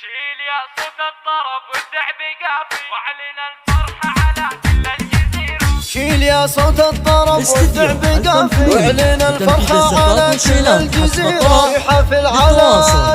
شيل يا صوت الطرب والدعب قافي واعلن الفرحة على كل الجزيرة. شيل يا صوت الطرب والدعب قافي واعلن الفرحة على كل الجزيرة. في حفل على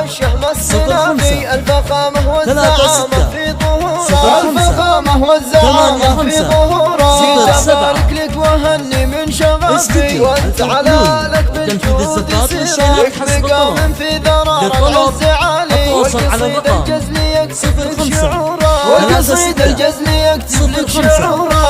الشهم السنافي الفخامة والزعامة في ظهورها. الفخامة والزعامة في ظهورها. جيت ابارك لك واهني من شغفي وانت على لك بالجود سيرة. لك مقام في ذرار العز عالي والقصيد الجزلي يكتب لك شعورا. والقصيد الجزلي يكتب لك شعورا.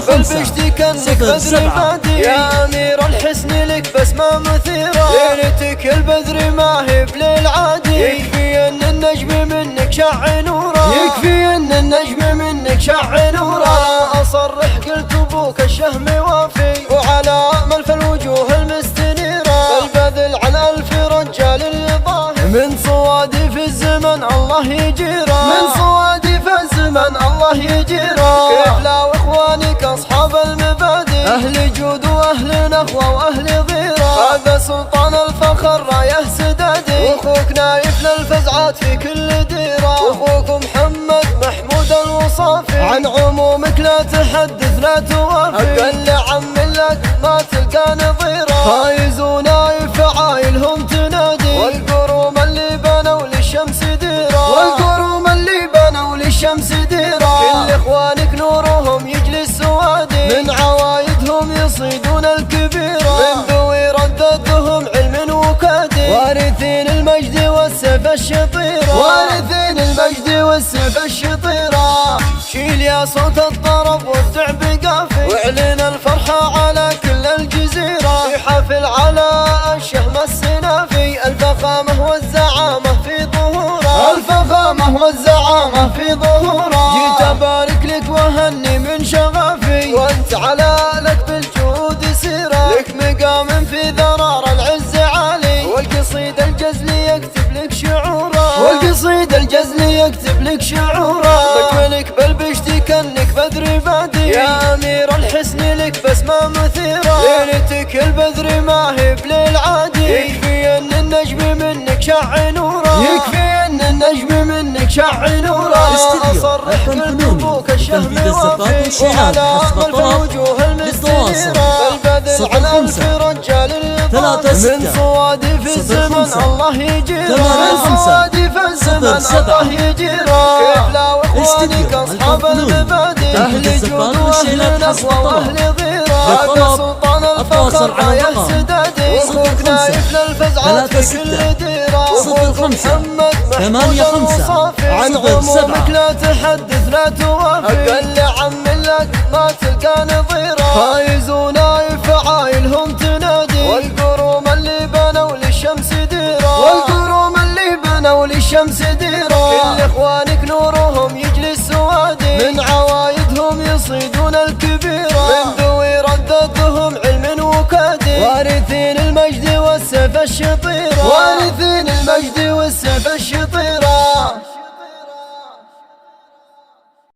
بالبشتي كانك بدر بادي يا امير الحسن لك بسمة مثيرة. ليلتك البدر ما هي بليل عادي. يكفي ان النجم منك شع نورا. يكفي ان النجم منك شع نورا. اصرح قلت ابوك الشهم وافي وعلى ملف الوجوه المستنيرة. البذل على الف رجال الظاهر من صوادي في الزمن الله يجيره. من صوادي في الزمن الله يجيره. كيف لا واخوانك اصحاب المبادئ اهل جود واهل نخوه واهل غيره. هذا سلطان الفخر رايه سدادي واخوك نايف للفزعات في كل ديره. واخوك محمد محمود الوصافي عن عمومك لا تحدث لا توافي. قال لعم لك ما تلقى نظيره. فايز ونايف عايلهم تنادي والقروم اللي بنوا للشمس ديره. والقروم اللي بنوا للشمس ديره. كل اخوانك نورهم يجلس سوادي من عوايدهم يصيدون الكبيره. من ذوي رددهم علم وكادي وارثين المجد والسيف الشطيره. وارثين المجد والسيف الشطيره. شيل يا صوت الطرب والدعب قافي واعلن الفرحة على كل الجزيرة. في حفل على الشهم السنافي الفخامة والزعامة في ظهورها. الفخامة والزعامة في ظهورها. جيت ابارك لك واهني من شغفي وانت على لك بالجود سيرة. لك مقام في ذرار العز عالي والقصيد الجزلي يكتب لك شعورا. والقصيد الجزلي يكتب لك شعورا. مكملك بالبشتي كانك بدر بادي يا امير الحسن لك بسمة مثيرة. ليلتك البدر ما هي بليل عادي. يكفي ان النجم منك شع نورا. يكفي ان النجم منك شع نورا. اصرح قلت ابوك الشهم وافي وعلى ملف الوجوه المستنيرة. البذل على الف رجال الظاهر من صوادي في الزمن الله يجيره. من صوادي في الزمن الله يجيره. كيف لا واخوانك اصحاب المبادئ اهل جود واهل نخوه واهل غيره. هذا سلطان الفخر رايه سدادي واخوك نايف للفزعات في كل ديره. واخوك محمد محمود الوصافي عن عمومك لا تحدث لا توافي. قال لعم لك ما تلقى نظيره. فايز ونايف عايلهم تنادي والقروم اللي بنوا للشمس ديره. والقروم اللي بنوا للشمس ديره. كل اخوانك نورهم يجلس سوادي من عوايدهم يصيدون الكبيره. من ذوي رددهم علم وكادي وارثين المجد والسيف الشطيره. وارثين المجد والسيف الشطيره.